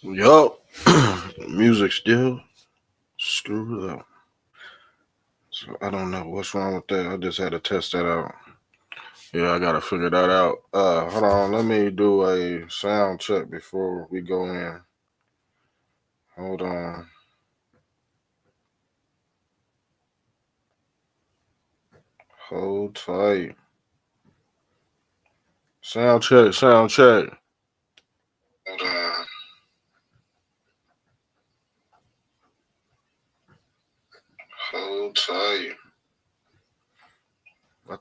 Yup. Music still screwed up. So I don't know what's wrong with that. I just had to test that out. Yeah, I gotta figure that out. Hold on. Let me do a sound check before we go in. Hold on. Hold tight. Sound check. Sound check. Hold on. Hold tight.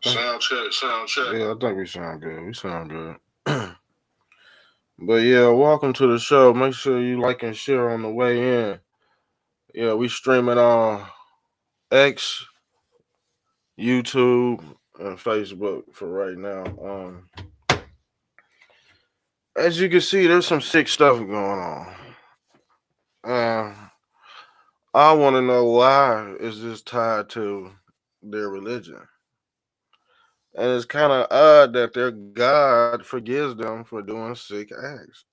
Sound check. Sound check. Yeah, I think we sound good. We sound good. But yeah, welcome to the show. Make sure you like and share on the way in. Yeah, we streaming on X, YouTube, and Facebook for right now. As you can see, there's some sick stuff going on. And I want to know why is this tied to their religion. And it's kind of odd that their God forgives them for doing sick acts.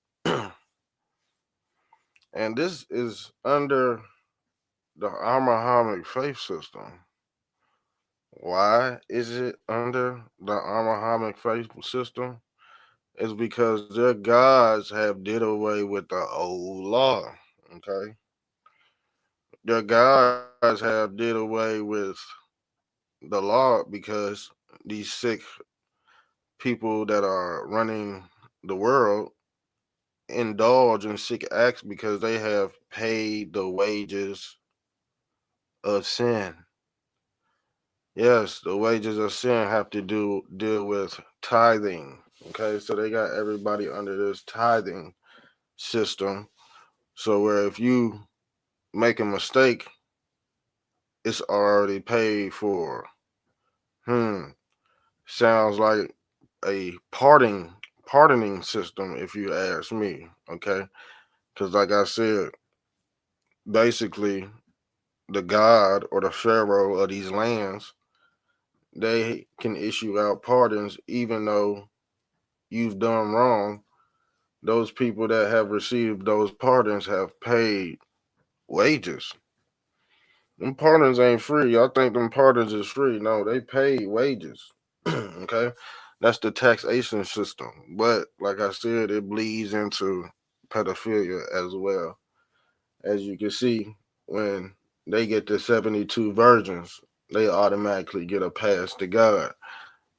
And this is under the Abrahamic faith system. Why is it under the Abrahamic faith system? Is because their gods have did away with the old law. Okay, their gods have did away with the law because these sick people that are running the world indulge in sick acts because they have paid the wages of sin. Yes, the wages of sin have to deal with tithing. Okay, so they got everybody under this tithing system. So where if you make a mistake, it's already paid for. Hmm. Sounds like a pardoning system, if you ask me. Okay, because like I said, basically the god or the pharaoh of these lands, they can issue out pardons even though you've done wrong. Those people that have received those pardons have paid wages. Them pardons ain't free. Y'all think them pardons is free. No, they pay wages. Okay? That's the taxation system. But like I said, it bleeds into pedophilia as well. As you can see, when they get the 72 virgins, they automatically get a pass to God.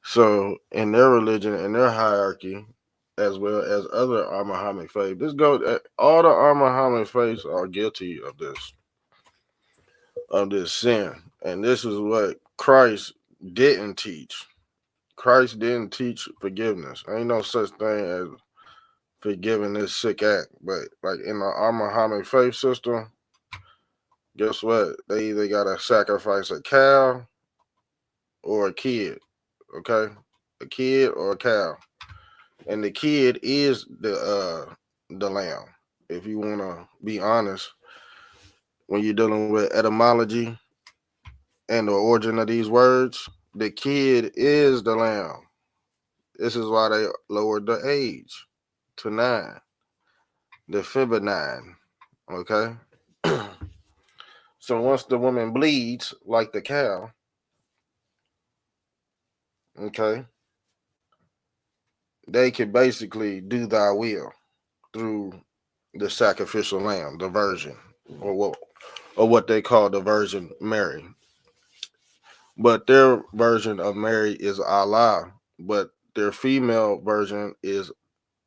So in their religion and their hierarchy, as well as other Muhammad faith, all the Muhammad faiths are guilty of this sin. And this is what Christ didn't teach. Christ didn't teach forgiveness. Ain't no such thing as forgiving this sick act. But like in the Muhammad faith system, guess what? They either gotta sacrifice a cow or a kid. Okay? A kid or a cow. And the kid is the lamb. If you wanna be honest, when you're dealing with etymology and the origin of these words, the kid is the lamb. This is why they lowered the age to 9, the feminine. Okay. So once the woman bleeds like the cow, okay, they can basically do thy will through the sacrificial lamb, the virgin, or what they call the Virgin Mary. But their version of Mary is Allah, but their female version is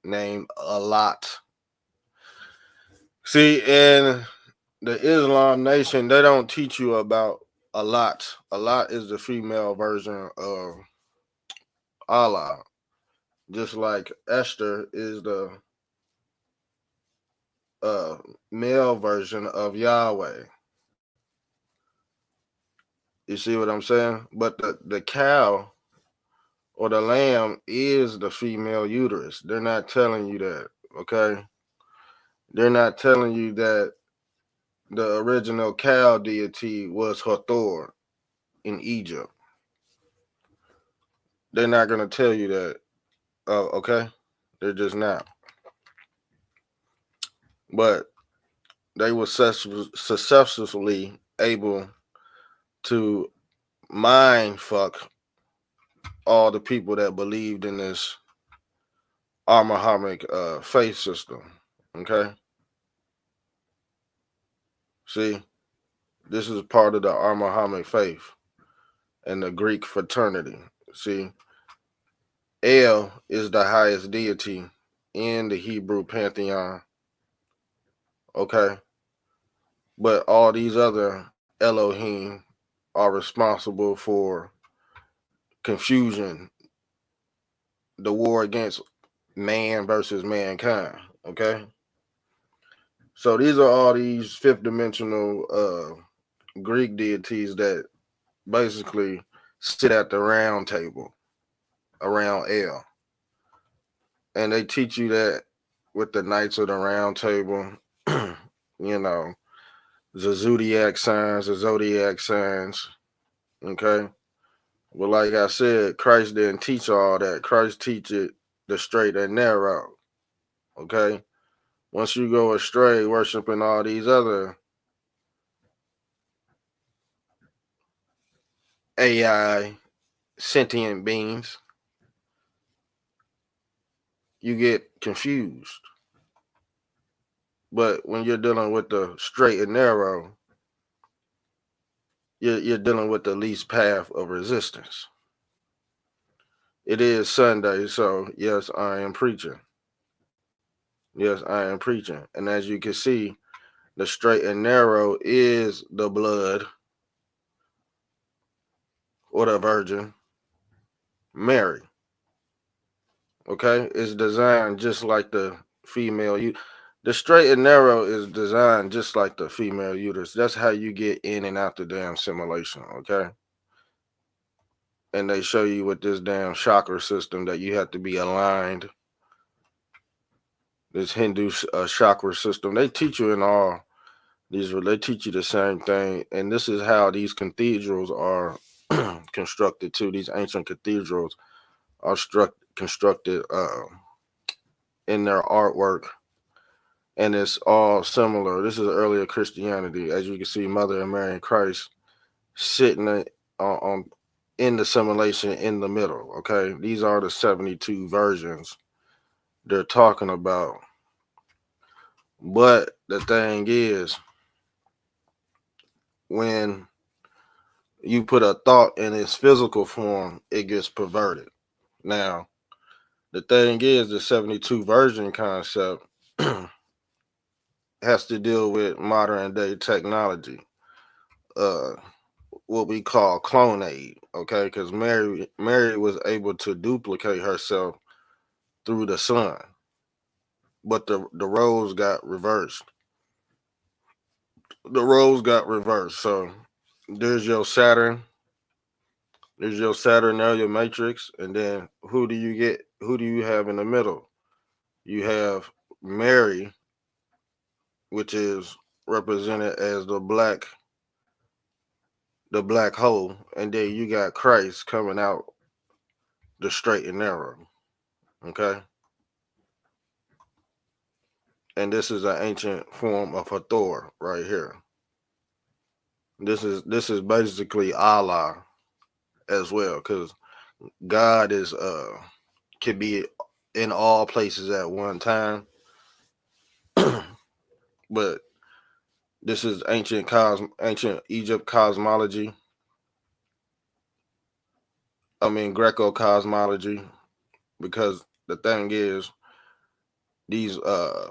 named Alat. See, in the Islam nation, they don't teach you about Alat. Alat is the female version of Allah, just like Esther is the uh, male version of Yahweh. You see what I'm saying? But the cow or the lamb is the female uterus. They're not telling you that, okay? They're not telling you that the original cow deity was Hathor in Egypt. They're not going to tell you that, okay? They're just not. but they were successfully able to mind fuck all the people that believed in this Abrahamic faith system. Okay, see, this is part of the Abrahamic faith and the Greek fraternity. See, El is the highest deity in the Hebrew pantheon. Okay, but all these other Elohim are responsible for confusion, the war against man versus mankind. Okay, so these are all these fifth dimensional Greek deities that basically sit at the round table around El, and they teach you that with the Knights of the Round Table, you know, the zodiac signs. Okay, but like I said, Christ didn't teach all that. Christ teach it the straight and narrow. Okay, once you go astray, worshiping all these other AI sentient beings, you get confused. But when you're dealing with the straight and narrow, you're dealing with the least path of resistance. It is Sunday, so yes, I am preaching. Yes, I am preaching. And as you can see, the straight and narrow is the blood or the Virgin Mary. Okay, it's designed just like the female. The straight and narrow is designed just like the female uterus. That's how you get in and out the damn simulation. Okay, and they show you with this damn chakra system that you have to be aligned. This Hindu chakra system. They teach you in all these. They teach you the same thing, and this is how these cathedrals are constructed too. These ancient cathedrals are constructed in their artwork, and it's all similar. This is earlier Christianity, as you can see, Mother and Mary and Christ sitting on in the simulation in the middle. Okay, these are the 72 versions they're talking about. But the thing is, when you put a thought in its physical form, it gets perverted. Now, the thing is, the 72 version concept has to deal with modern day technology, uh, what we call clonade. Okay, because Mary was able to duplicate herself through the sun, but the roles got reversed. The roles got reversed. So there's your Saturn. There's your Saturnalia matrix, and then who do you get? Who do you have in the middle? You have Mary, which is represented as the black hole, and then you got Christ coming out the straight and narrow. Okay, and this is an ancient form of Hathor right here. This is basically Allah as well, because God is can be in all places at one time, but this is ancient Egypt cosmology. I mean Greco cosmology, because the thing is, these uh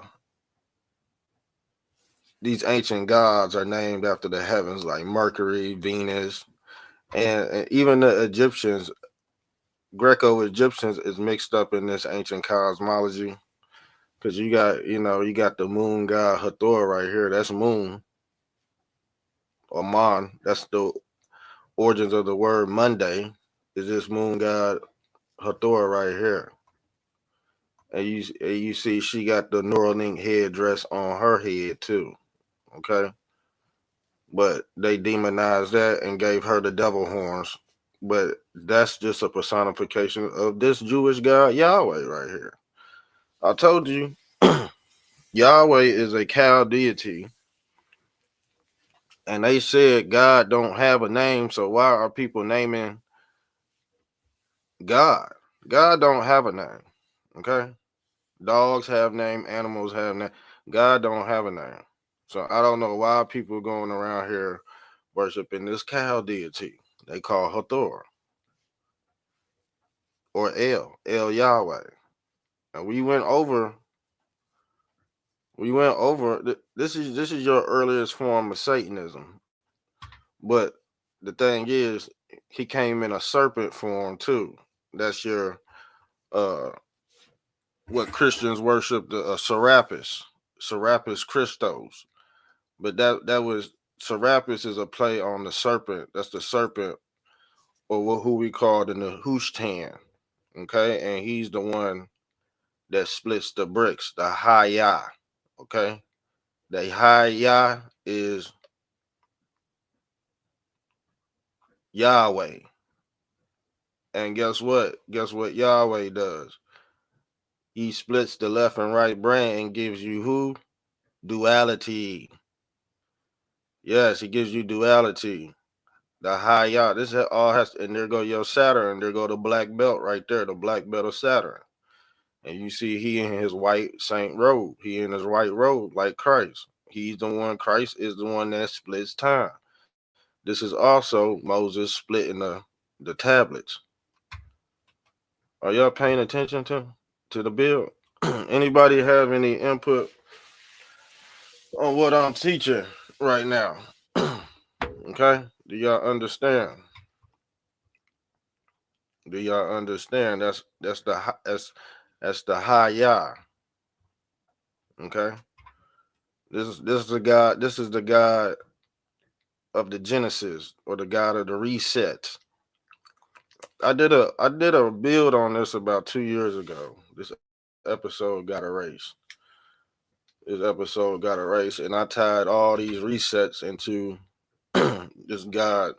these ancient gods are named after the heavens, like Mercury, Venus, and even the Egyptians. Greco Egyptians is mixed up in this ancient cosmology, because you got the moon god Hathor right here. That's Moon or Mon. That's the origins of the word Monday. Is this moon god Hathor right here? And you see she got the Neuralink headdress on her head too. Okay, but they demonized that and gave her the devil horns. But that's just a personification of this Jewish God Yahweh right here. I told you Yahweh is a cow deity, and they said God don't have a name, so why are people naming God? God don't have a name. Okay? Dogs have name, animals have name. God don't have a name. So I don't know why people going around here worshiping this cow deity. They call Hathor or El Yahweh. And we went over this is your earliest form of Satanism. But the thing is, he came in a serpent form too. That's your uh what Christians worship, the Serapis Christos. But that was Serapis is a play on the serpent. That's the serpent, or who we call the Nehushtan. Okay, and he's the one that splits the bricks, the Hayah. Okay, the Hayah is Yahweh, and guess what? Guess what Yahweh does? He splits the left and right brain and gives you who? Duality. Yes, he gives you duality. The Hayah. This all has, and there go your Saturn. There go the black belt right there, the black belt of Saturn. And you see he in his white saint robe. He in his white robe like Christ. He's the one, Christ is the one that splits time. This is also Moses splitting the tablets. Are y'all paying attention to the bill? Anybody have any input on what I'm teaching right now? Okay? Do y'all understand? Do y'all understand? That's the Hayah. Okay? This is the God. This is the God of the Genesis, or the God of the reset. I did a build on this about 2 years ago. This episode got erased. This episode got erased, and I tied all these resets into this God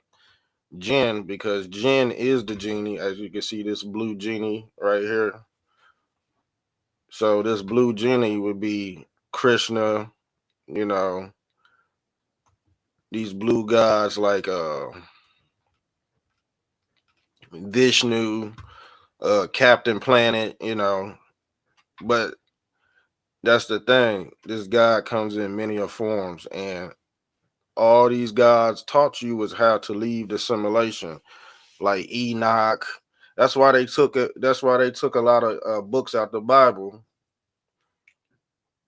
Jinn, because Jinn is the genie. As you can see, this blue genie right here. So this blue genie would be Krishna. You know, these blue gods like Vishnu, Captain Planet. But that's the thing. This God comes in many forms, and all these gods taught you was how to leave the simulation, like Enoch. That's why they took it. That's why they took a lot of books out the Bible,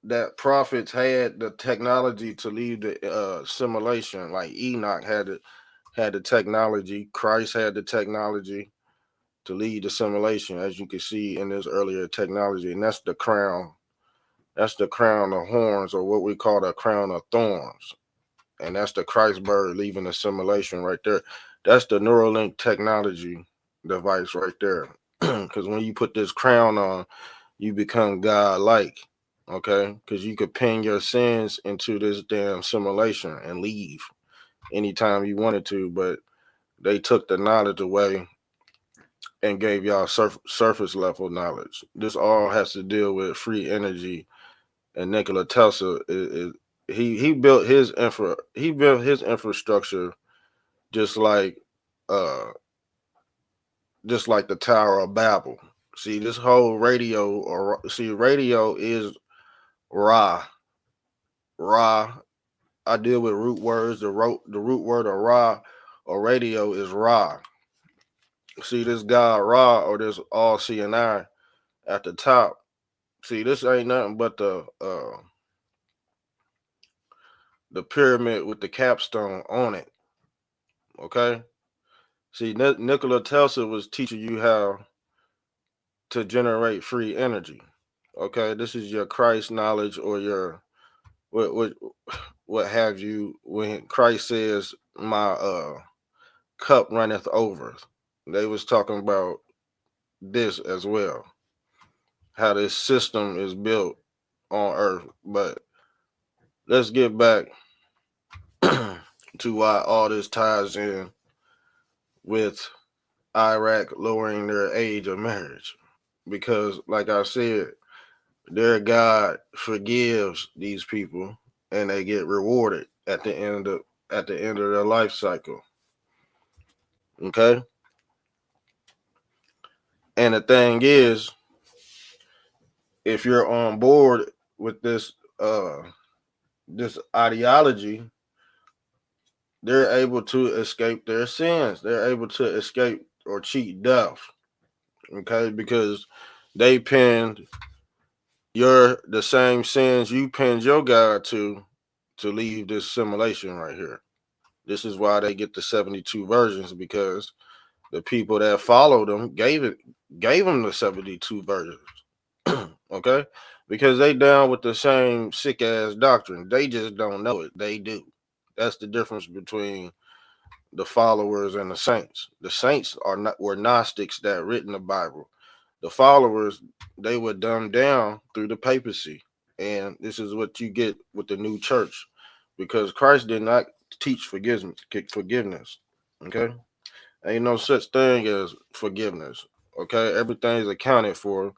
that prophets had the technology to leave the simulation. Like Enoch had the technology. Christ had the technology to lead the simulation, as you can see in this earlier technology, and that's the crown. That's the crown of horns, or what we call the crown of thorns. And that's the Christ bird leaving the simulation right there. That's the Neuralink technology device right there. Because when you put this crown on, you become God-like. Okay? Because you could pin your sins into this damn simulation and leave anytime you wanted to, but they took the knowledge away and gave y'all surface level knowledge. This all has to deal with free energy. And Nikola Tesla he built his infrastructure just like uh just like the Tower of Babel. See, this whole radio is Ra. Ra. I deal with root words. The root word of Ra or radio is Ra. See, this God Ra, or this all seeing eye at the top. See, this ain't nothing but the pyramid with the capstone on it. Okay. See, Nikola Tesla was teaching you how to generate free energy. Okay, this is your Christ knowledge, or your what what have you. When Christ says, "My cup runneth over," they was talking about this as well. How this system is built on Earth. But let's get back to why all this ties in with Iraq lowering their age of marriage. Because, like I said, their God forgives these people and they get rewarded at the end of their life cycle. Okay? And the thing is, if you're on board with this ideology, they're able to escape their sins. They're able to escape or cheat death. Okay? Because they pinned the same sins you pinned your God to leave this simulation right here. This is why they get the 72 versions, because the people that followed them gave them the 72 versions. Okay? Because they down with the same sick ass doctrine. They just don't know it. They do. That's the difference between the followers and the saints. The saints were Gnostics that written the Bible. The followers, they were dumbed down through the papacy. And this is what you get with the new church. Because Christ did not teach forgiveness. Okay? Ain't no such thing as forgiveness. Okay? Everything's accounted for.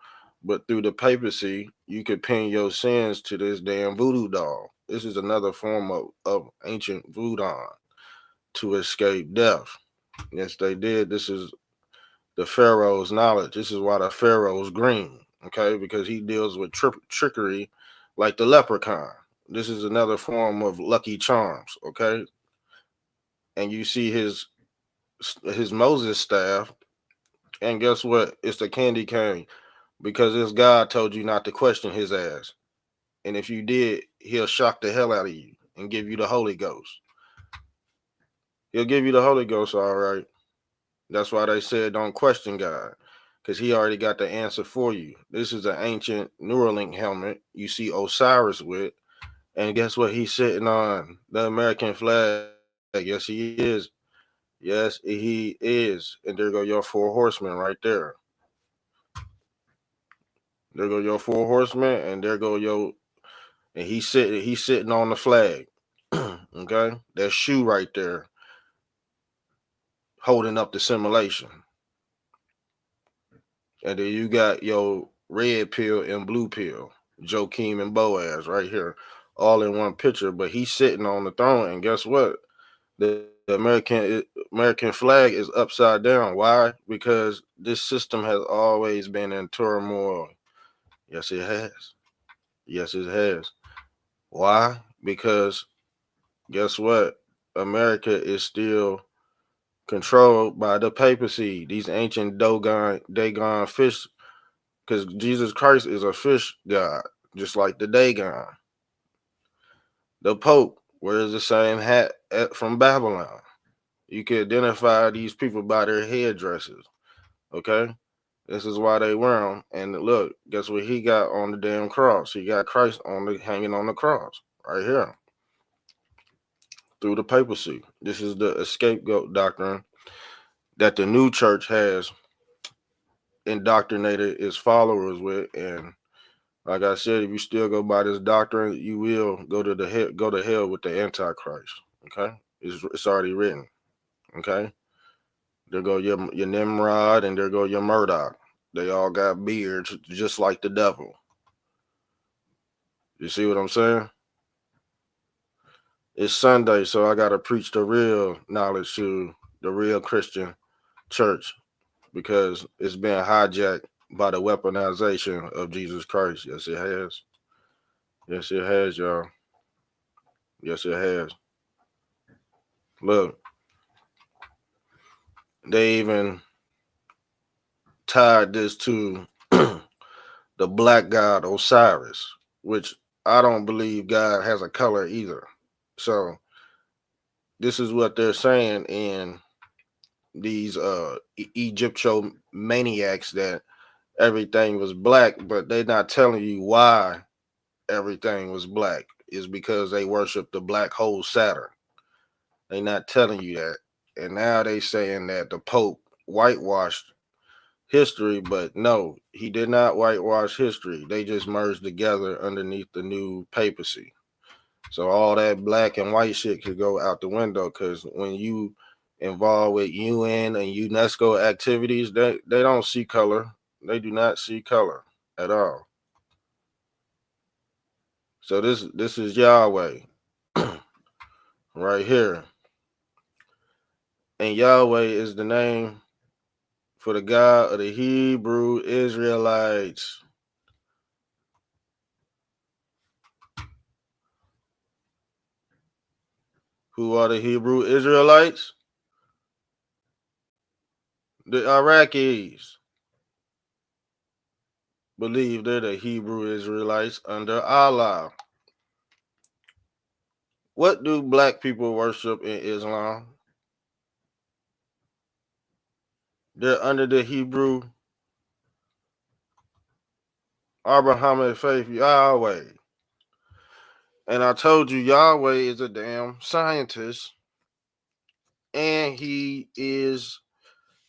But through the papacy, you could pin your sins to this damn voodoo doll. This is another form of ancient voodoo to escape death. Yes, they did. This is the Pharaoh's knowledge. This is why the Pharaoh's green, okay? Because he deals with trickery like the leprechaun. This is another form of lucky charms, okay? And you see his Moses staff, and guess what? It's the candy cane because this God told you not to question his ass. And if you did, he'll shock the hell out of you and give you the Holy Ghost. He'll give you the Holy Ghost, all right. That's why they said don't question God, because he already got the answer for you. This is an ancient Neuralink helmet you see Osiris with. And guess what? He's sitting on the American flag. Yes, he is. Yes, he is. And there go your four horsemen right there. There go your four horsemen, and there go your and he's sitting on the flag. Okay? That shoe right there holding up the simulation. And then you got your red pill and blue pill, Joachim and Boaz right here, all in one picture. But he's sitting on the throne, and guess what? The American flag is upside down. Why? Because this system has always been in turmoil. Yes, it has. Yes, it has. Why? Because guess what? America is still controlled by the papacy. These ancient Dagon fish, because Jesus Christ is a fish god, just like the Dagon. The Pope wears the same hat from Babylon. You can identify these people by their headdresses. Okay, this is why they wear them. And look, guess what he got on the damn cross? He got Christ hanging on the cross right here through the papacy. This is the scapegoat doctrine that the new church has indoctrinated its followers with. And like I said, if you still go by this doctrine, you will go to hell with the Antichrist. Okay, it's already written. Okay, there go your Nimrod, and there go your Murdoch. They all got beards, just like the devil. You see what I'm saying? It's Sunday, so I gotta preach the real knowledge to the real Christian church because it's been hijacked by the weaponization of Jesus Christ. Yes, it has. Yes, it has, y'all. Yes, it has. Look, they even tied this to the black god Osiris, which I don't believe God has a color either. So this is what they're saying in these Egyptomaniacs, that everything was black, but they're not telling you why everything was black. Is because they worship the black hole Saturn. They're not telling you that. And now they saying that the Pope whitewashed history, but no, he did not whitewash history. They just merged together underneath the new papacy. So all that black and white shit could go out the window, because when you involved with UN and UNESCO activities, they don't see color. They do not see color at all. So this is Yahweh right here. And Yahweh is the name for the God of the Hebrew Israelites. Who are the Hebrew Israelites? The Iraqis believe they're the Hebrew Israelites under Allah. What do black people worship in Islam? They're under the Hebrew Abrahamic faith, Yahweh. And I told you Yahweh is a damn scientist, and he is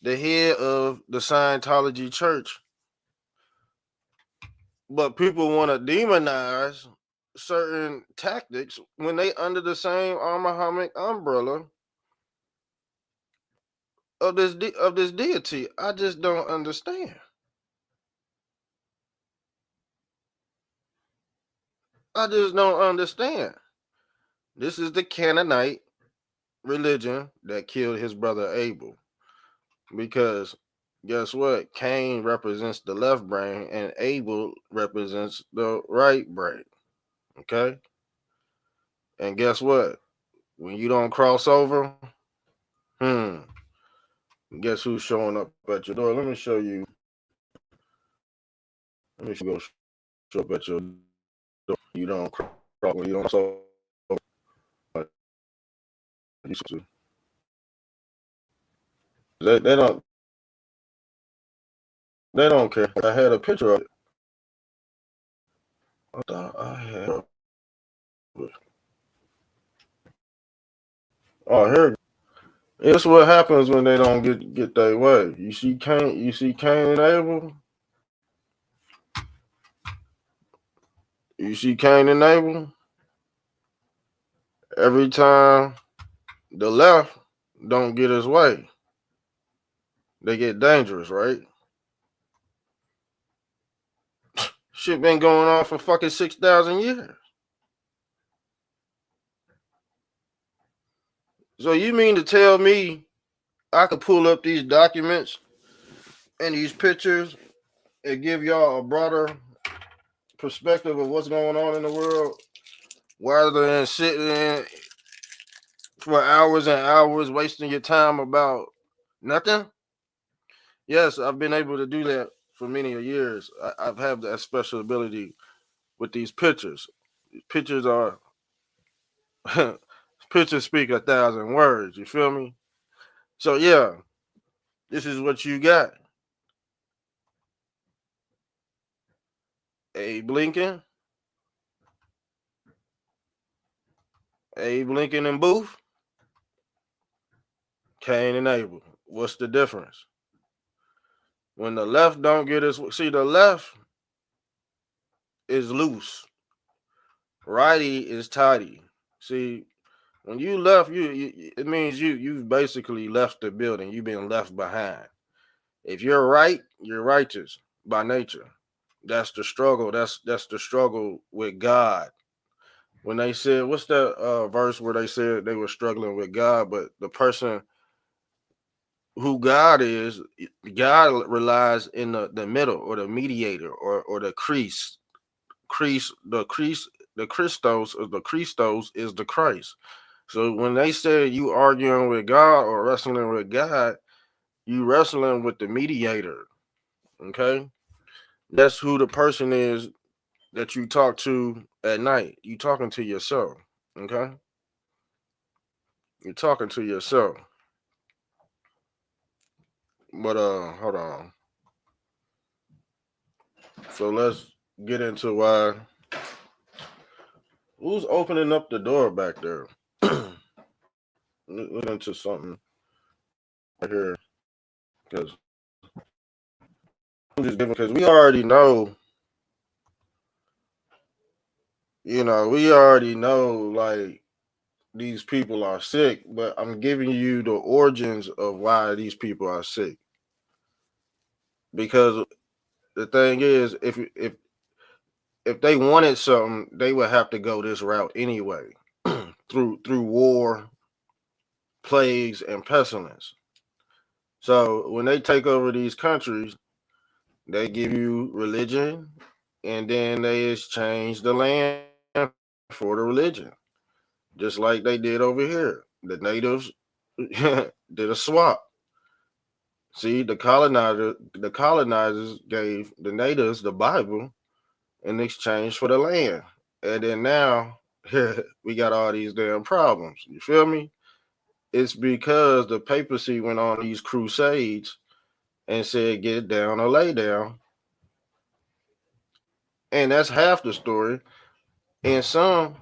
the head of the Scientology church. But people want to demonize certain tactics when they under the same Abrahamic umbrella of this deity. I just don't understand. I just don't understand. This is the Canaanite religion that killed his brother Abel. Because guess what? Cain represents the left brain and Abel represents the right brain. Okay? And guess what? When you don't cross over, guess who's showing up at your door? Let me show you. Let me go show up at your door. You don't cross when you don't cross over. You to. They don't care. I had a picture of it. I thought I had. Oh, here. It's what happens when they don't get their way. You see Cain and Abel? You see Cain and Abel? Every time the left don't get his way, they get dangerous, right? Shit been going on for fucking 6,000 years. So you mean to tell me I could pull up these documents and these pictures and give y'all a broader perspective of what's going on in the world rather than sitting for hours and hours wasting your time about nothing? Yes, I've been able to do that for many years. I've had that special ability with these pictures. Pictures are pictures speak 1,000 words. You feel me? So yeah, this is what you got. Abe Lincoln and Booth, Cain and Abel. What's the difference? When the left don't get us, see, the left is loose, righty is tidy. See, when you left, you it means you've basically left the building. You've been left behind. If you're right, you're righteous by nature. That's the struggle. That's the struggle with God. When they said, what's that verse where they said they were struggling with God, but the person who God is, God relies in the middle or the mediator or the the Christos is the Christ. So when they say you arguing with God or wrestling with God, you wrestling with the mediator. Okay, that's who the person is that you talk to at night. You talking to yourself. Okay, you're talking to yourself. But hold on. So let's get into why. Who's opening up the door back there? Look into something right here, because because we already know. We already know like these people are sick, but I'm giving you the origins of why these people are sick. Because the thing is, if if they wanted something, they would have to go this route anyway, through war, plagues, and pestilence. So when they take over these countries, they give you religion, and then they exchange the land for the religion, just like they did over here. The natives did a swap. See, the colonizers gave the natives the Bible in exchange for the land, and then now we got all these damn problems. You feel me? It's because the papacy went on these crusades and said, "Get down or lay down," and that's half the story. And some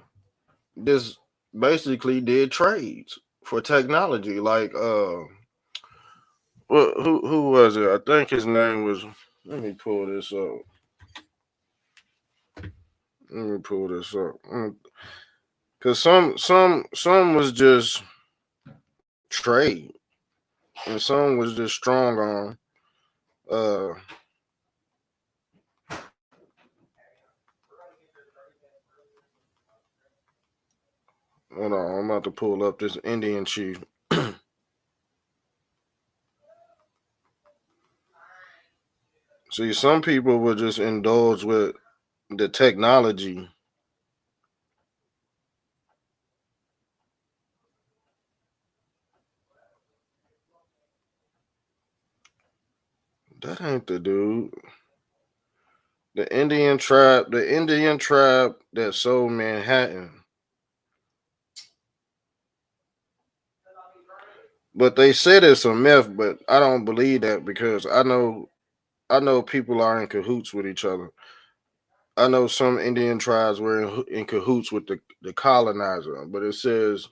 just basically did trades for technology, like who was it? I think his name was. Let me pull this up. Let me pull this up. Cause some was just trade, and some was just strong on. Uh, Hold on, I'm about to pull up this Indian chief. See, some people will just indulge with the technology. That ain't the dude. The Indian tribe that sold Manhattan. But they said it's a myth, but I don't believe that because I know people are in cahoots with each other. I know some Indian tribes were in cahoots with the colonizer, but it says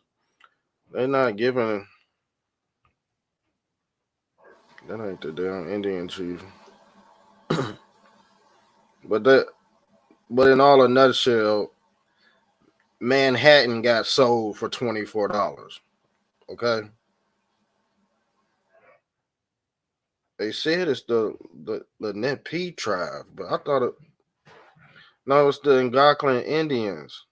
they're not giving. That ain't the damn Indian chief. But in all a nutshell, Manhattan got sold for $24. Okay, they said it's the Nepi tribe, but I thought it. No, it's the Ngaklan Indians.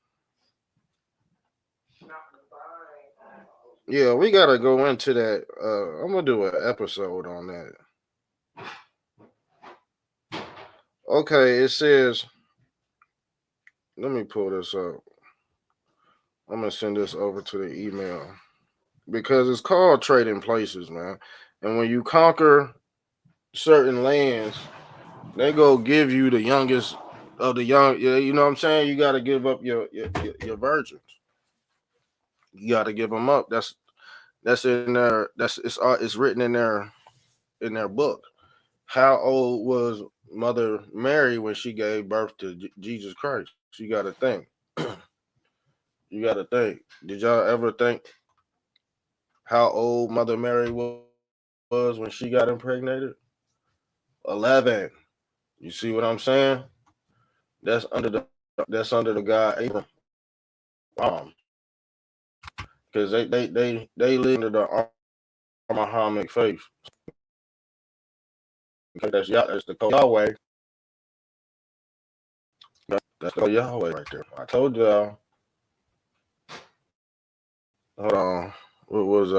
Yeah, we gotta go into that. I'm gonna do an episode on that. Okay, it says. Let me pull this up. I'm gonna send this over to the email because it's called trading places, man. And when you conquer certain lands, they go give you the youngest of the young. Yeah, you know what I'm saying. You got to give up your virgins. You got to give them up. That's in there. It's written in their book. How old was Mother Mary when she gave birth to Jesus Christ? You got to think. You got to think. Did y'all ever think how old Mother Mary was when she got impregnated? 11. You see what I'm saying? That's under the God Abraham, because they live under the Abrahamic faith. Okay, that's the code Yahweh. That's the code Yahweh right there. I told y'all. Hold on. What was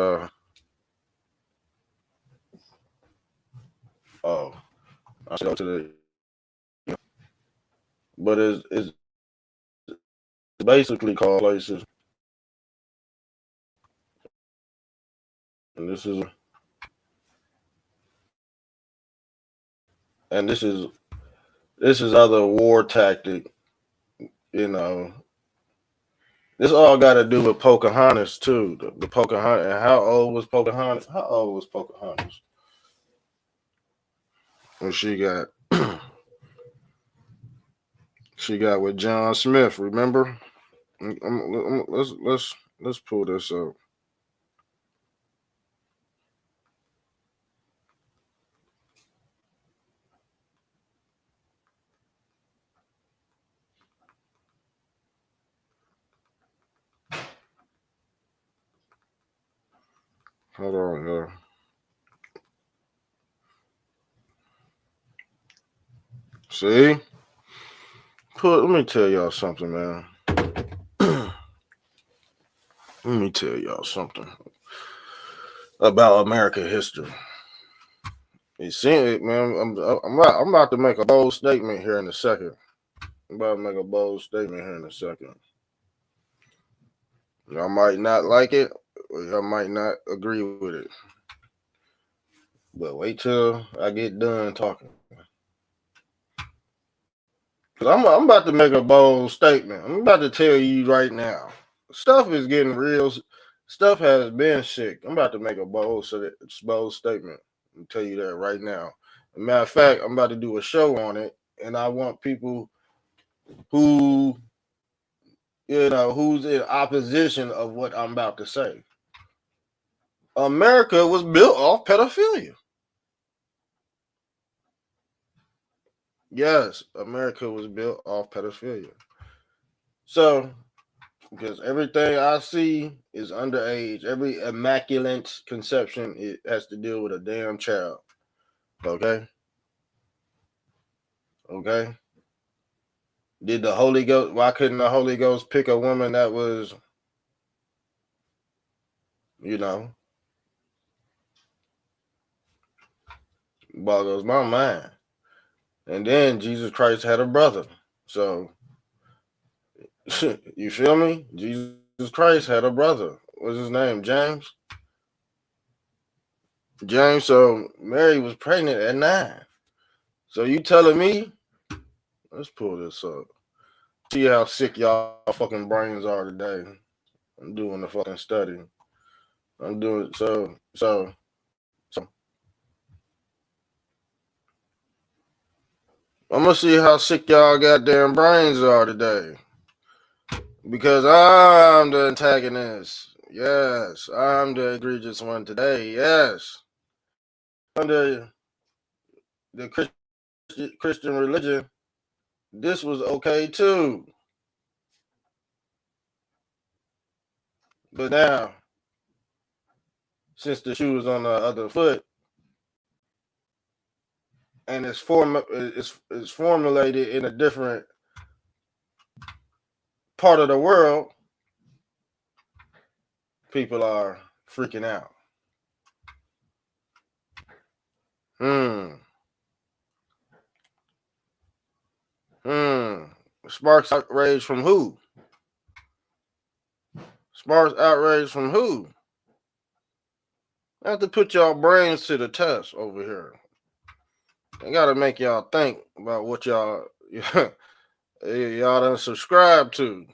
Oh, I should go to the. But it's basically called places, and this is other war tactic. You know, this all got to do with Pocahontas too. The Pocahontas. And how old was Pocahontas? How old was Pocahontas when she got she got with John Smith? Remember? Let's pull this up. Hold on, See, Let me tell y'all something, man. Let me tell y'all something about American history. You see it, man. I'm about to make a bold statement here in a second. I'm about to make a bold statement here in a second. Y'all might not like it, or y'all might not agree with it. But wait till I get done talking. Cause I'm about to make a bold statement. I'm about to tell you right now. Stuff is getting real. Stuff has been sick. I'm about to make a bold statement. I'll tell you that right now. As a matter of fact, I'm about to do a show on it, and I want people who who's in opposition of what I'm about to say. America was built off pedophilia. Yes, America was built off pedophilia. So, because everything I see is underage, every immaculate conception, it has to deal with a damn child. Okay? Okay? Did the Holy Ghost, why couldn't the Holy Ghost pick a woman that was, you know, boggles my mind. And then Jesus Christ had a brother. So, you feel me? Jesus Christ had a brother. What's his name? James? James. So Mary was pregnant at 9. So you telling me, let's pull this up. See how sick y'all fucking brains are today. I'm doing the fucking study. I'm doing so I'm gonna see how sick y'all goddamn brains are today. Because I'm the antagonist. Yes, I'm the egregious one today. Yes. Under the Christian religion, this was okay too. But now, since the shoe is on the other foot, and it's formulated in a different part of the world, people are freaking out. Sparks outrage from who? Sparks outrage from who? I have to put y'all brains to the test over here. I gotta make y'all think about what y'all done subscribe to.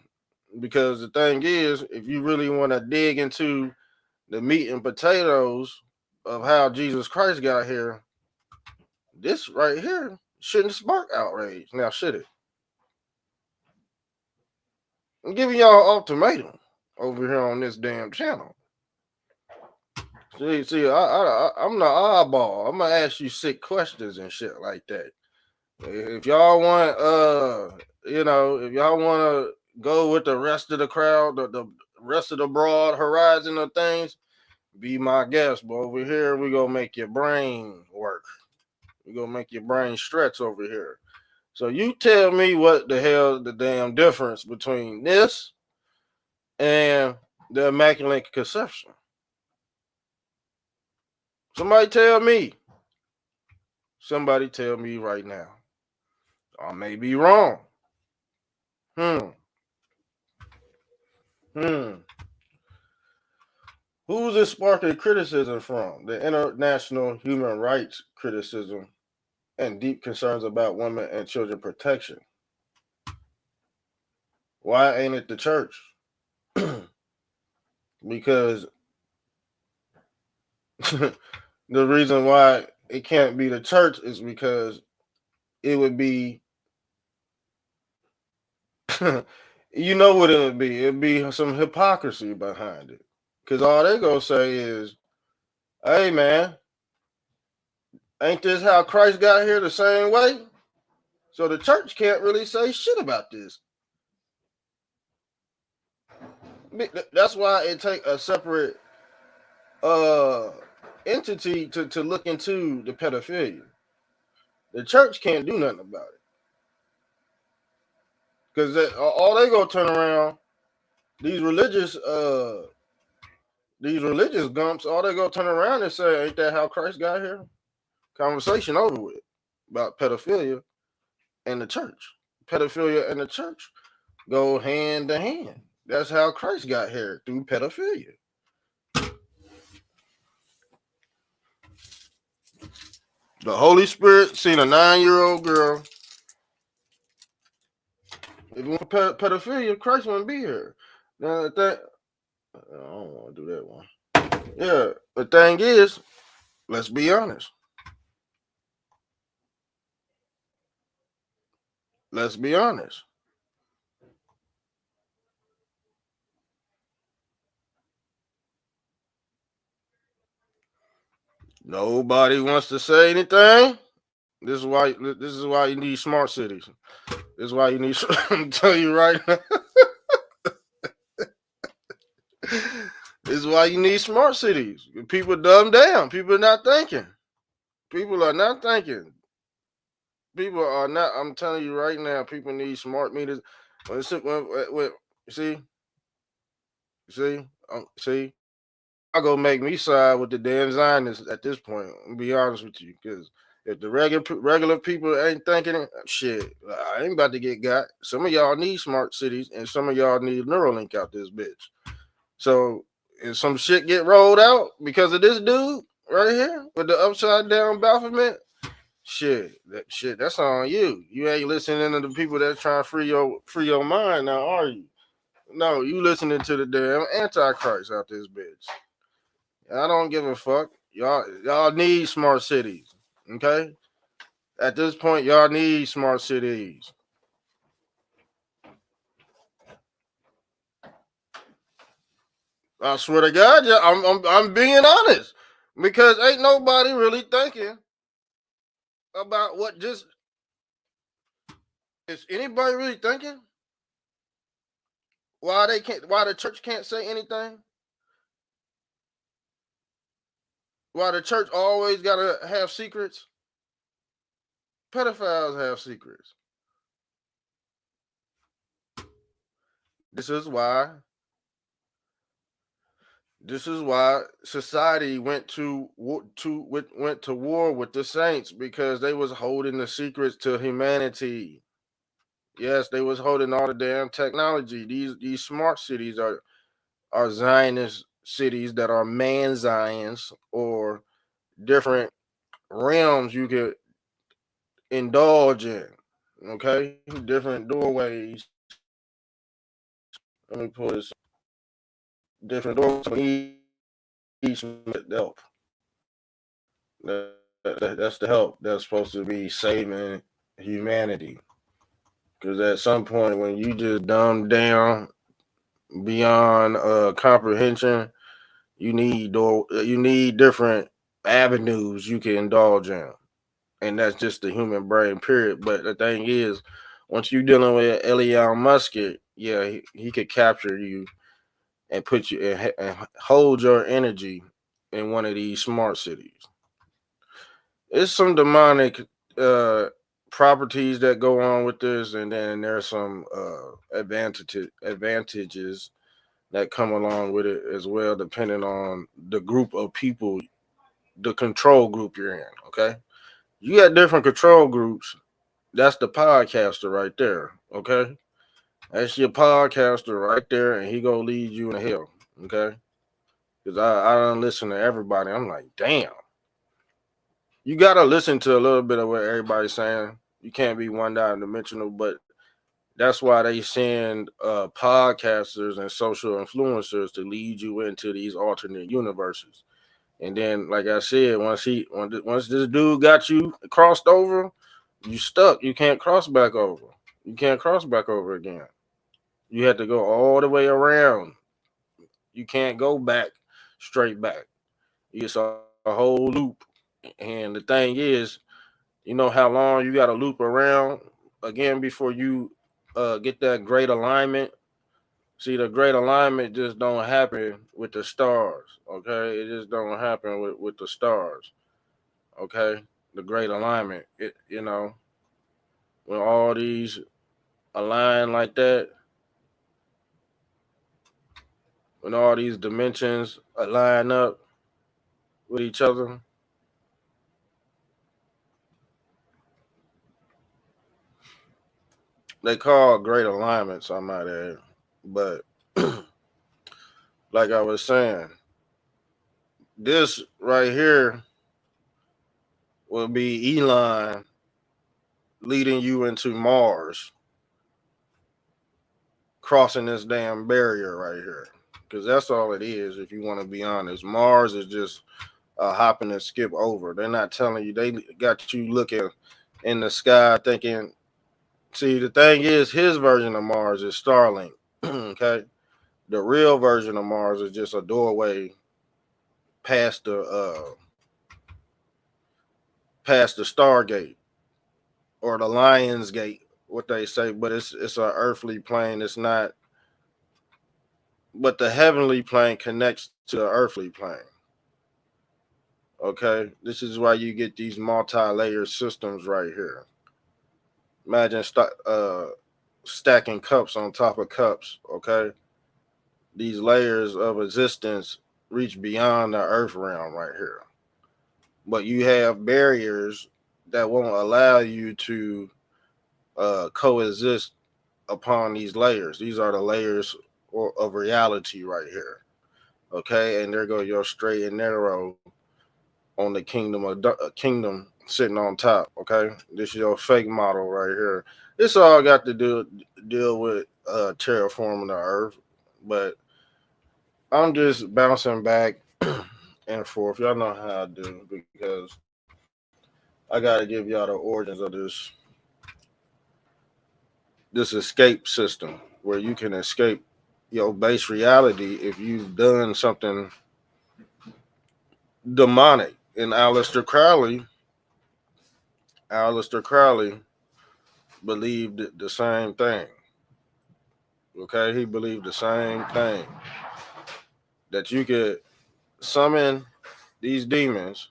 Because the thing is, if you really want to dig into the meat and potatoes of how Jesus Christ got here, this right here shouldn't spark outrage. Now, should it? I'm giving y'all an ultimatum over here on this damn channel. See, I'm the oddball. I'm gonna ask you sick questions and shit like that. If y'all want, if y'all want to go with the rest of the crowd, the rest of the broad horizon of things, be my guest. But over here, we gonna make your brain work. We gonna make your brain stretch over here. So you tell me what the hell the damn difference between this and the Immaculate Conception. Somebody tell me. Somebody tell me right now. I may be wrong. Who's it sparking criticism from? The international human rights criticism and deep concerns about women and children protection. Why ain't it the church? Because the reason why it can't be the church is because it would be you know what it would be. It'd be some hypocrisy behind it. Because all they gonna say is, hey man, ain't this how Christ got here the same way? So the church can't really say shit about this. That's why it take a separate entity to look into the pedophilia. The church can't do nothing about it. Because all they go turn around, these religious gumps, all they go turn around and say, ain't that how Christ got here? Conversation over with about pedophilia and the church. Pedophilia and the church go hand to hand. That's how Christ got here, through pedophilia. The Holy Spirit seen a 9-year-old girl. If it was pedophilia, Christ wouldn't be here. Now, I don't want to do that one. Yeah, the thing is, let's be honest. Let's be honest. Nobody wants to say anything. This is why. This is why you need smart cities. This is why you need. I'm telling you right now. This is why you need smart cities. People dumb down. People are not thinking. People are not thinking. People are not. I'm telling you right now. People need smart meters. See, see. I'll go make me side with the damn Zionists at this point. I'll be honest with you, because if the regular people ain't thinking it, shit, I ain't about to get got. Some of y'all need smart cities, and some of y'all need Neuralink out this bitch. So if some shit get rolled out because of this dude right here with the upside down Baphomet, that's on you. You ain't listening to the people that trying to free your mind now, are you? No, you listening to the damn Antichrist out this bitch. I don't give a fuck. Y'all need smart cities. Okay? At this point, y'all need smart cities. I swear to God, I'm being honest. Because ain't nobody really thinking about what just is anybody really thinking? Why the church can't say anything? Why the church always gotta have secrets? Pedophiles have secrets. This is why society went to war with the saints, because they was holding the secrets to humanity. Yes, they was holding all the damn technology. These smart cities are Zionist cities that are man Zions, or different realms you could indulge in. Okay, different doorways. Let me pull this. Different doorways. Help. That's the help that's supposed to be saving humanity. Because at some point, when you just dumb down beyond comprehension, you need different avenues you can indulge in, and that's just the human brain, period. But the thing is, once you're dealing with Elon Musk, yeah, he could capture you and put you and hold your energy in one of these smart cities. It's some demonic uh properties that go on with this, and then there's some advantages that come along with it as well, depending on the group of people, the control group you're in. Okay, you got different control groups. That's the podcaster right there. Okay, that's your podcaster right there, and he gonna lead you in hell. Okay, because I don't listen to everybody. I'm like, damn. You gotta listen to a little bit of what everybody's saying. You can't be one dimensional, but that's why they send podcasters and social influencers to lead you into these alternate universes. And then, like I said, once this dude got you crossed over, you stuck. You can't cross back over. You can't cross back over again. You have to go all the way around. You can't go back straight back. It's a whole loop. And the thing is, you know how long you got to loop around again before you get that great alignment. See, the great alignment just don't happen with the stars. Okay, it just don't happen with the stars. Okay, the great alignment. When all these a line like that, when all these dimensions align up with each other, they call great alignments, I might add. But like I was saying, this right here will be Elon leading you into Mars, crossing this damn barrier right here. Because that's all it is, if you want to be honest. Mars is just a hop and a skip over. They're not telling you, they got you looking in the sky thinking, see, the thing is, his version of Mars is Starlink. Okay. The real version of Mars is just a doorway past the Stargate or the Lion's Gate, what they say, but it's an earthly plane. It's not, but the heavenly plane connects to the earthly plane. Okay, this is why you get these multi-layer systems right here. Imagine stacking cups on top of cups. Okay, these layers of existence reach beyond the earth realm right here, but you have barriers that won't allow you to coexist upon these layers. These are the layers of reality right here. Okay, and there go your straight and narrow on the kingdom sitting on top. Okay, this is your fake model right here. This all got to deal with terraforming the earth, but I'm just bouncing back and forth. Y'all know how I do because I got to give y'all the origins of this escape system where you can escape your base reality if you've done something demonic. And Aleister Crowley believed the same thing. Okay, he believed the same thing, that you could summon these demons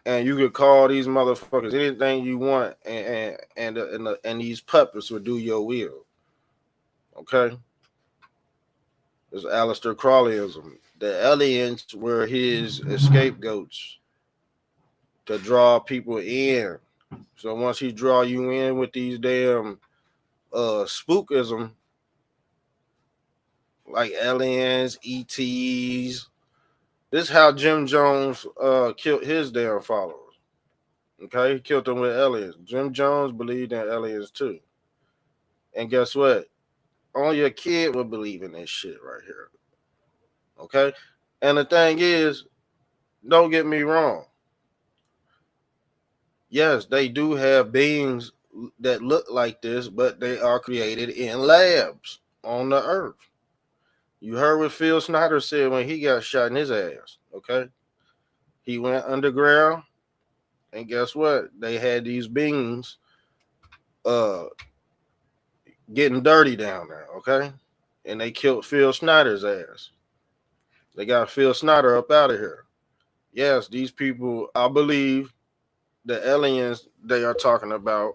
and you could call these motherfuckers anything you want, and these puppets would do your will. Okay, it's Aleister Crowleyism. The aliens were his scapegoats to draw people in. So once he draw you in with these damn spookism, like aliens, ETs, this is how Jim Jones killed his damn followers. Okay, he killed them with aliens. Jim Jones believed in aliens too. And guess what? Only your kid will believe in this shit right here. Okay? And the thing is, don't get me wrong. Yes, they do have beings that look like this, but they are created in labs on the earth. You heard what Phil Snyder said when he got shot in his ass. Okay? He went underground, and guess what? They had these beings uh getting dirty down there, okay? And they killed Phil Snyder's ass. They got Phil Snyder up out of here. Yes, these people, I believe the aliens they are talking about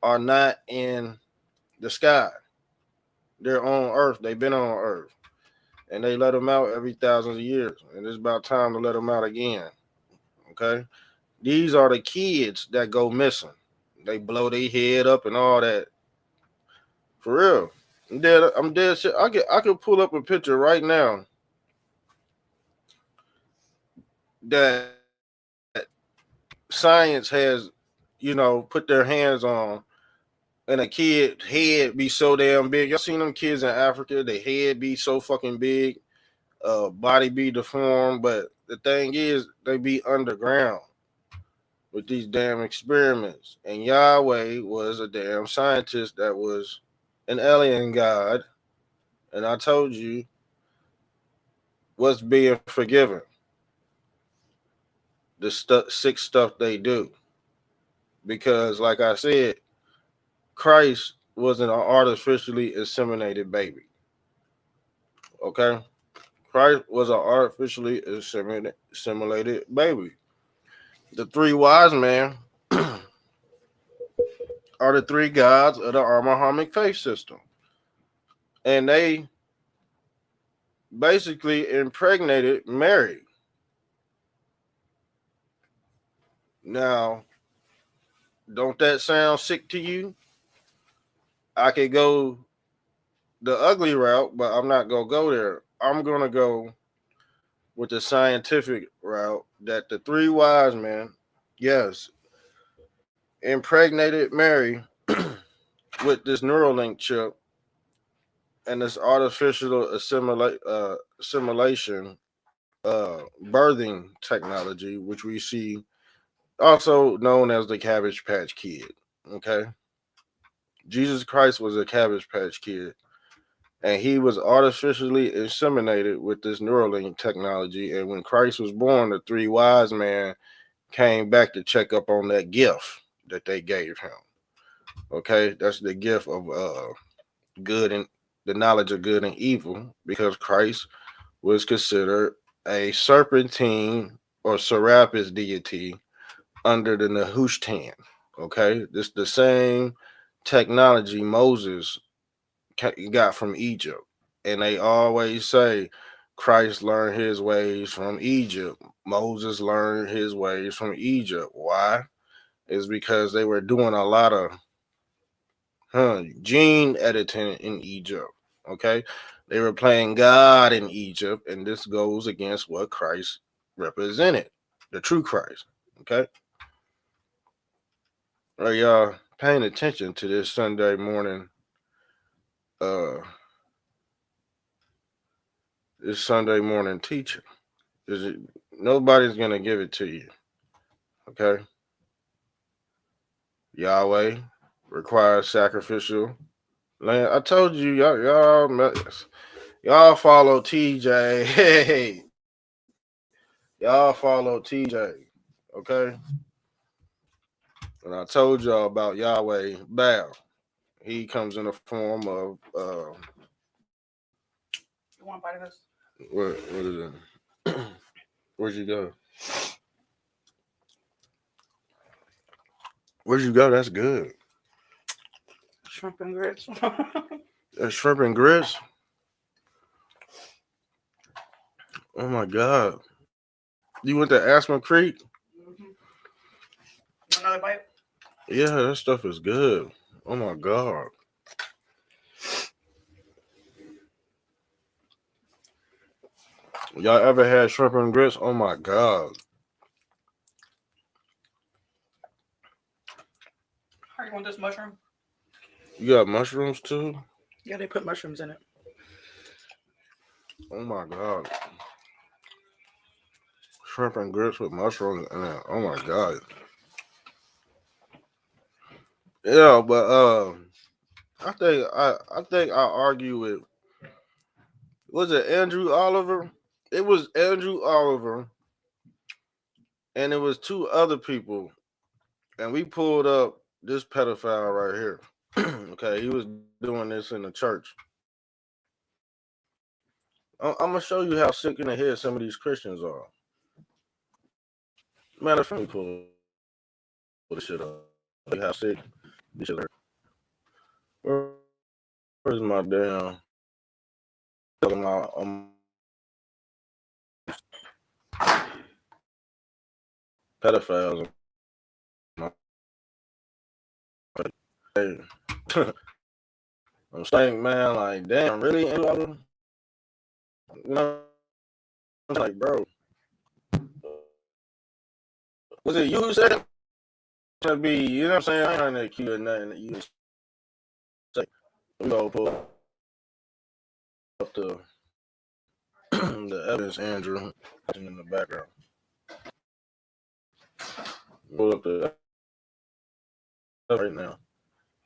are not in the sky. They're on Earth. They've been on Earth. And they let them out every thousands of years. And it's about time to let them out again. Okay? These are the kids that go missing. They blow their head up and all that. For real. I'm dead shit. I could pull up a picture right now that science has, put their hands on, and a kid head be so damn big. Y'all seen them kids in Africa? Their head be so fucking big, body be deformed. But the thing is, they be underground with these damn experiments. And Yahweh was a damn scientist that was an alien god. And I told you what's being forgiven. The sick stuff they do. Because, like I said, Christ wasn't an artificially inseminated baby. Okay? Christ was an artificially assimilated baby. The three wise men are the three gods of the Abrahamic faith system. And they basically impregnated Mary. Now, don't that sound sick to you? I could go the ugly route, but I'm not going to go there. I'm going to go with the scientific route that the three wise men, yes, impregnated Mary with this Neuralink chip and this artificial assimilation birthing technology, which we see also known as the Cabbage Patch Kid. Okay. Jesus Christ was a Cabbage Patch Kid, and he was artificially inseminated with this Neuralink technology. And when Christ was born, the three wise men came back to check up on that gift that they gave him. Okay, that's the gift of good and the knowledge of good and evil, because Christ was considered a serpentine or Serapis deity under the Nehushtan. Okay, this the same technology Moses got from Egypt, and they always say Christ learned his ways from Egypt. Moses learned his ways from Egypt. Why? Is because they were doing a lot of gene editing in Egypt. Okay, they were playing God in Egypt, and this goes against what Christ represented, the true Christ. Okay, are y'all paying attention to this Sunday morning? This Sunday morning teaching. Is it? Nobody's gonna give it to you. Okay, Yahweh requires sacrificial land. I told you, y'all follow TJ. Hey, y'all follow TJ. Okay, and I told y'all about Yahweh Baal. He comes in the form of You want to bite of this? what is it? Where'd you go? Where'd you go? That's good. Shrimp and grits. That's shrimp and grits. Oh my God. You went to Aspen Creek? Mm-hmm. Another bite? Yeah, that stuff is good. Oh my God. Y'all ever had shrimp and grits? Oh my God. How you want this mushroom? You got mushrooms too? Yeah, they put mushrooms in it. Oh my God. Shrimp and grits with mushrooms in it. Oh my God. Yeah, but I think I argue with, was it Andrew Oliver? It was Andrew Oliver, and it was two other people, and we pulled up this pedophile right here. Okay, he was doing this in the church. I'm gonna show you how sick in the head some of these Christians are. Matter of fact, let me pull this shit up. Like how sick this shit are. Where's my damn? Pedophiles. Hey, I'm saying, man, like, damn, really? You know, I'm like, bro, was it you who said it? To be, you know what I'm saying? I ain't trying to accuse of nothing that you say. We go pull up the the evidence, Andrew, in the background. Pull up the right now,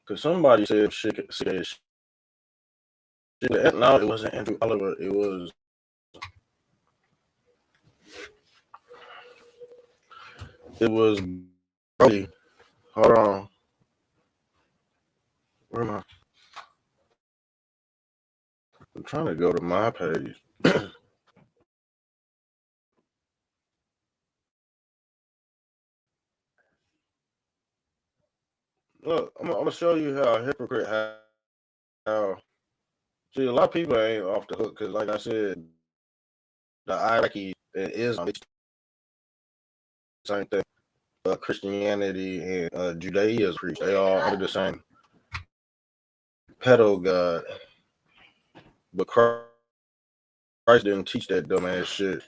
because somebody said shit. No, it wasn't Andrew Oliver. It was. Brody. Hold on. Where am I? I'm trying to go to my page. Look, I'm gonna show you how a hypocrite how. See, a lot of people ain't off the hook because, like I said, the Iraqi and Islam, same thing. Christianity and Judaism preach. They all under the same pedo god, but Christ didn't teach that dumbass shit.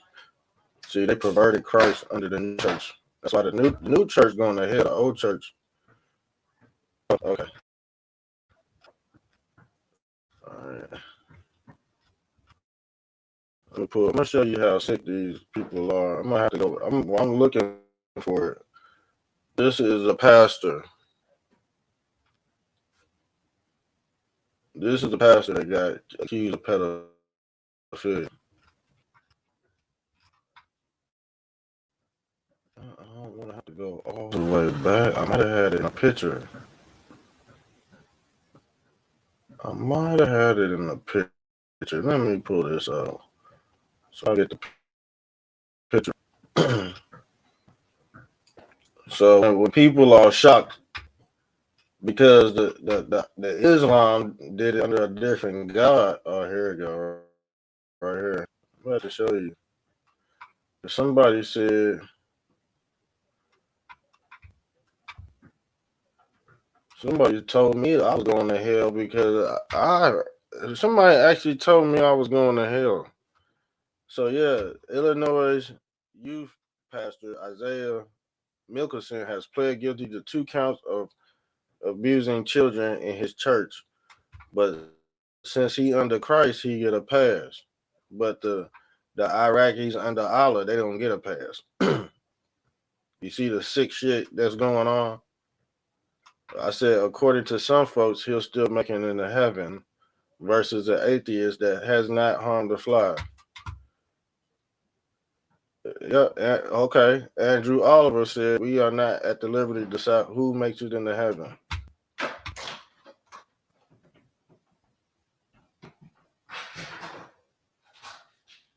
See, they perverted Christ under the new church. That's why the new church going to hell. The old church. Okay. All right. I'm gonna show you how sick these people are. I'm gonna have to go. I'm looking for it. This is a pastor. This is the pastor that got accused of pedophilia. I don't want to have to go all the way back. I might have had it in a picture. I might have had it in a picture. Let me pull this out so I get the picture. So when people are shocked because the Islam did it under a different god. Oh, here we go, right here. I'm about to show you. Somebody said. Somebody told me I was going to hell because somebody actually told me I was going to hell. So yeah, Illinois youth pastor Isaiah Milkerson has pled guilty to 2 counts of abusing children in his church. But since he under Christ, he get a pass. But the Iraqis under Allah, they don't get a pass. You see the sick shit that's going on? I said, according to some folks, he'll still make it into heaven versus an atheist that has not harmed a fly. Yeah, okay. Andrew Oliver said, we are not at the liberty to decide who makes it into heaven.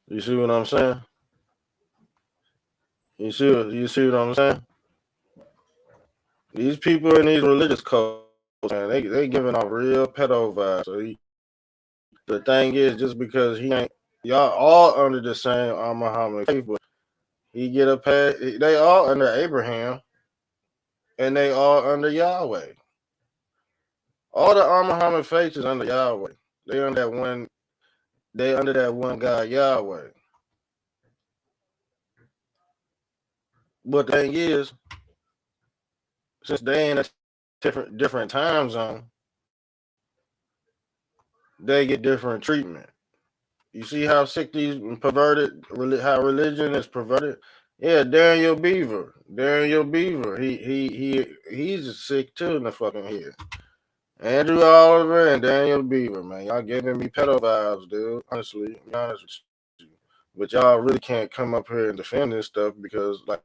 You see what I'm saying? You see what I'm saying? These people in these religious cults, man, they giving off real pedo vibes. So the thing is, just because he ain't, y'all all under the same Muhammad faith, but he get a pass. They all under Abraham, and they all under Yahweh. All the Muhammad faith is under Yahweh. They under that one. They under that one God Yahweh. But the thing is, since they in a different time zone, they get different treatment. You see how sick these perverted, how religion is perverted. Yeah, Daniel Beaver. He's sick too in the fucking head. Andrew Oliver and Daniel Beaver, man, y'all giving me pedo vibes, dude. Honestly, to be honest with you. But y'all really can't come up here and defend this stuff because, like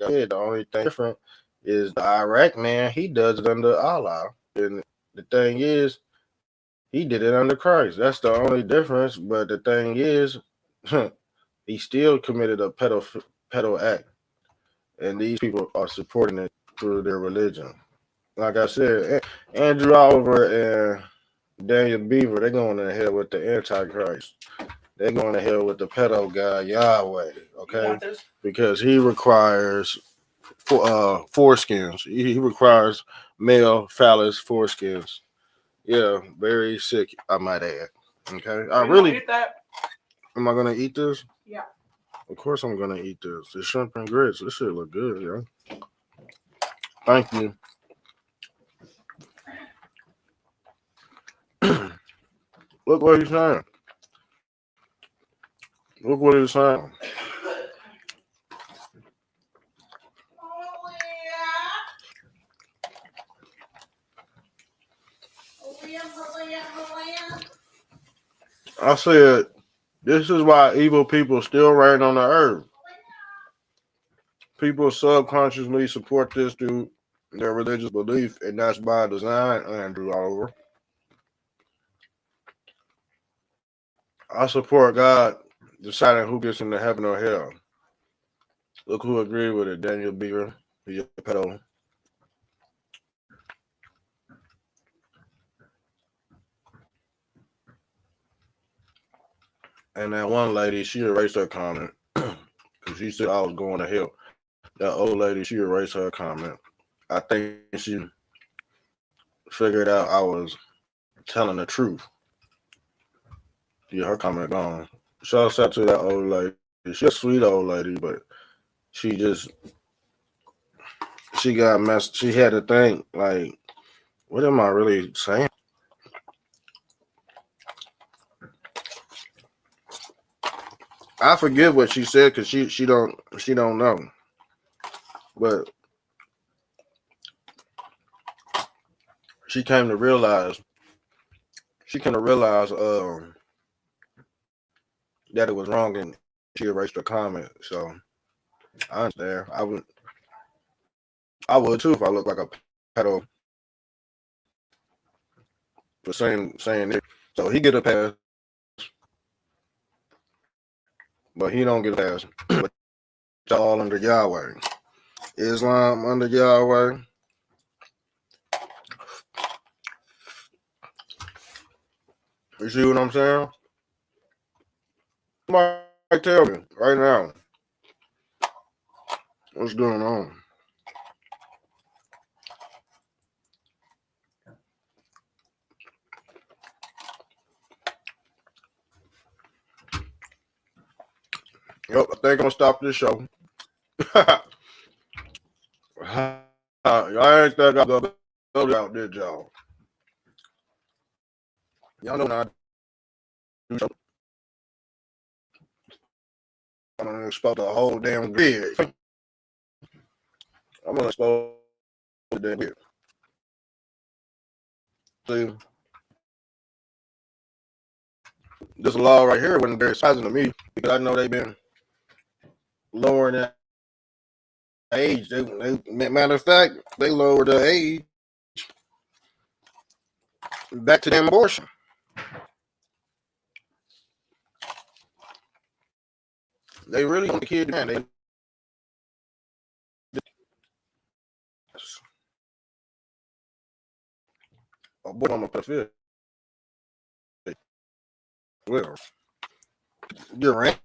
I said, the only thing different is the Iraq man. He does it under Allah, and the thing is, he did it under Christ. That's the only difference. But the thing is, he still committed a pedo act, and these people are supporting it through their religion. Like I said, Andrew Oliver and Daniel Beaver, they're going to hell with the Antichrist. They're going to hell with the pedo guy Yahweh, okay? Because he requires foreskins. He requires male phallus foreskins. Yeah, very sick, I might add. Okay, I really. Eat that? Am I gonna eat this? Yeah. Of course I'm gonna eat this. The shrimp and grits. This shit look good, yeah. Thank you. Look what he's saying. Look what he's saying. I said, this is why evil people still reign on the earth. People subconsciously support this through their religious belief, and that's by design, Andrew Oliver. I support God deciding who gets into heaven or hell. Look who agreed with it, Daniel Beaver. He's a pedo. And that one lady, she erased her comment because she said I was going to hell. That old lady, she erased her comment. I think she figured out I was telling the truth. Yeah, her comment gone. Shout out to that old lady. She a sweet old lady, but she just she got messed. She had to think like, what am I really saying? I forget what she said because she don't know. But she came to realize that it was wrong and she erased her comment. So I understand. I would too if I looked like a pedo for saying it. So he get a pass, but he don't get a pass. But y'all under Yahweh. Islam under Yahweh. You see what I'm saying? Somebody tell me right now what's going on. Yep, I think I'm gonna stop this show. Y'all ain't think I go out there, y'all. Y'all know when I do show, I'm gonna expose the whole damn grid. I'm gonna expose the damn grid. See, this law right here wasn't very surprising to me because I know they've been lowering that age. They matter of fact, they lowered the age back to damn abortion. They really want the kid to man. They abort on the pedophilia. Well, you're right.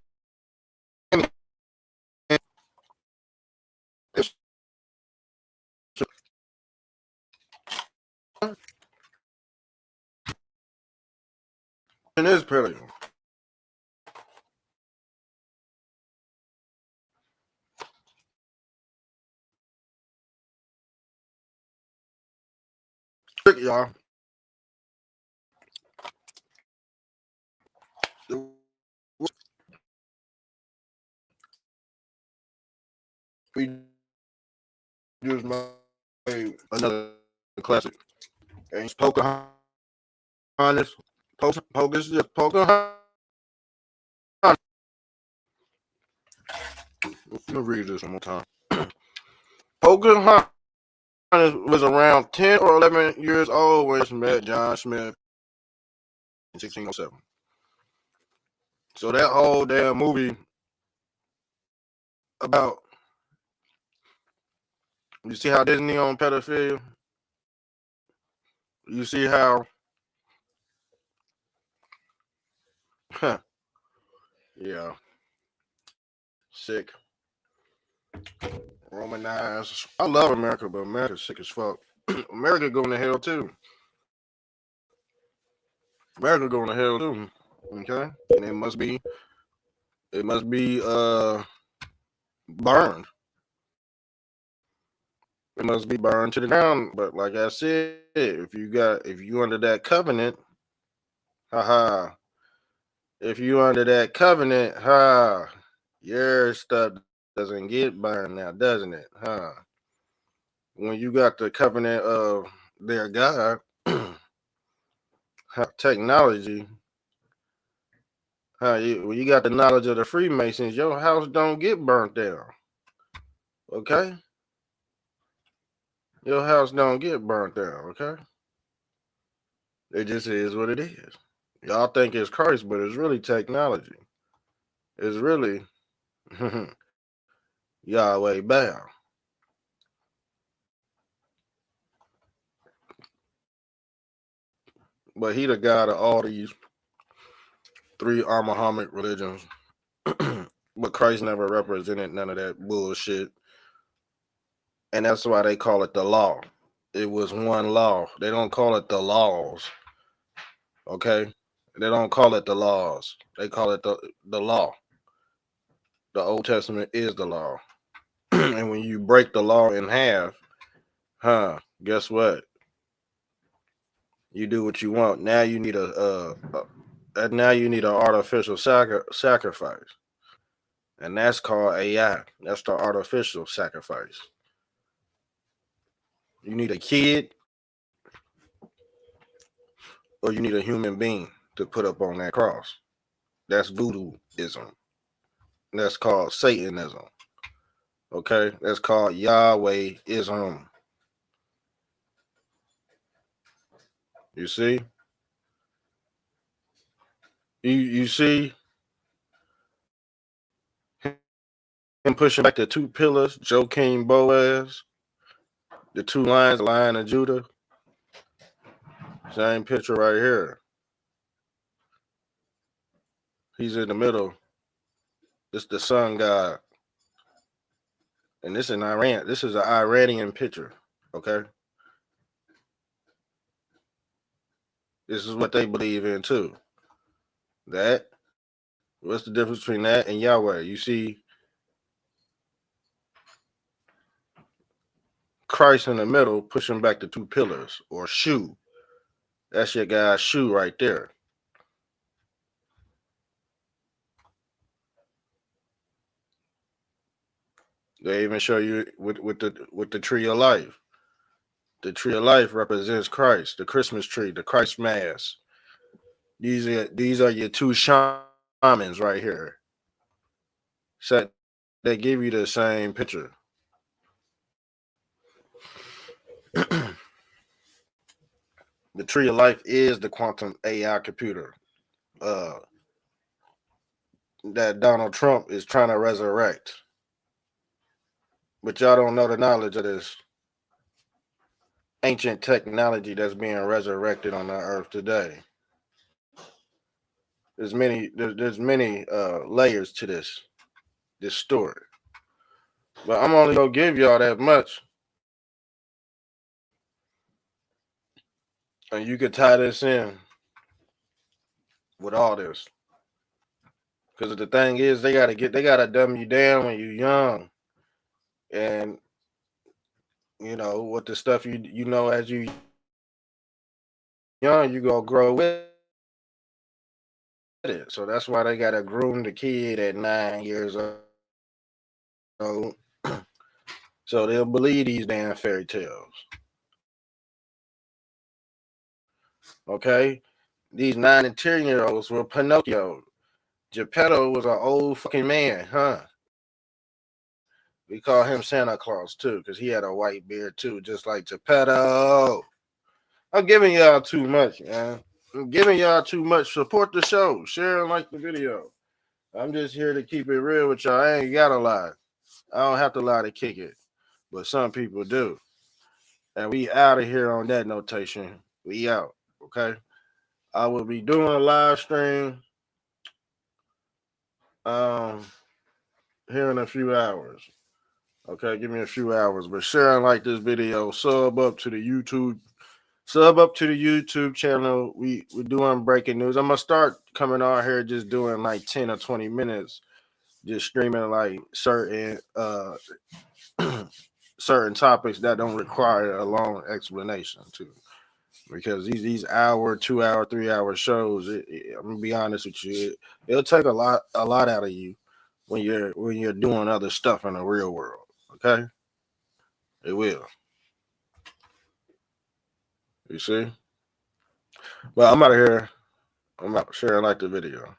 It is pretty. Y'all. We just made another classic. And it's Pocahontas. Pocahontas. Just Pocahontas. Let me read this one more time. Pocahontas was around 10 or 11 years old when she met John Smith in 1607. So that whole damn movie about, you see how Disney on pedophilia? You see how, yeah, sick, Romanized. I love America, but America's sick as fuck. America going to hell too. America going to hell too. Okay, and it must be burned. It must be burned to the ground. But like I said, if you under that covenant, haha. If you under that covenant, your stuff doesn't get burned now, doesn't it? When you got the covenant of their God, technology, when you got the knowledge of the Freemasons, your house don't get burnt down. Okay? Your house don't get burnt down, okay? It just is what it is. Y'all think it's Christ, but it's really technology. It's really Yahweh bound. But he the God of all these 3 Muhammad religions, but Christ never represented none of that bullshit. And that's why they call it the law. It was one law. They don't call it the laws. Okay? They don't call it the laws. They call it the law. The Old Testament is the law. And when you break the law in half, guess what? You do what you want. Now you need now you need an artificial sacrifice. And that's called AI. That's the artificial sacrifice. You need a kid or you need a human being to put up on that cross. That's voodooism. That's called Satanism. Okay? That's called Yahwehism. You see? You see him pushing back the 2 pillars, Joachim Boaz, the 2 lions, Lion of Judah. Same picture right here. He's in the middle. This is the sun god. And this is in Iran. This is an Iranian picture. Okay? This is what they believe in too. That. What's the difference between that and Yahweh? You see Christ in the middle pushing back the 2 pillars or shoe. That's your guy's shoe right there. They even show you with the tree of life. The tree of life represents Christ, the Christmas tree, the Christ mass. These are your 2 shamans right here. So they give you the same picture. The tree of life is the quantum AI computer that Donald Trump is trying to resurrect. But y'all don't know the knowledge of this ancient technology that's being resurrected on the earth today. There's many layers to this story. But I'm only gonna give y'all that much. And you could tie this in with all this. Because the thing is, they gotta dumb you down when you're young. And you know, what the stuff you know as you young, you gonna grow with it. So that's why they gotta groom the kid at 9 years old. So they'll believe these damn fairy tales. Okay? These 9 and 10-year-olds were Pinocchio. Geppetto was an old fucking man, huh? We call him Santa Claus too, because he had a white beard too, just like Geppetto. I'm giving y'all too much, man. I'm giving y'all too much. Support the show. Share and like the video. I'm just here to keep it real with y'all. I ain't gotta lie. I don't have to lie to kick it. But some people do. And we out of here on that notation. We out. Okay. I will be doing a live stream here in a few hours. Okay, give me a few hours. But share and like this video. Sub up to the YouTube channel. We're doing breaking news. I'm gonna start coming out here just doing like 10 or 20 minutes, just streaming like certain certain topics that don't require a long explanation too. Because these hour, 2 hour, 3 hour shows, I'm gonna be honest with you, it'll take a lot out of you when you're doing other stuff in the real world. Okay, it will. You see, but I'm out of here. I'm out. Share and like the video.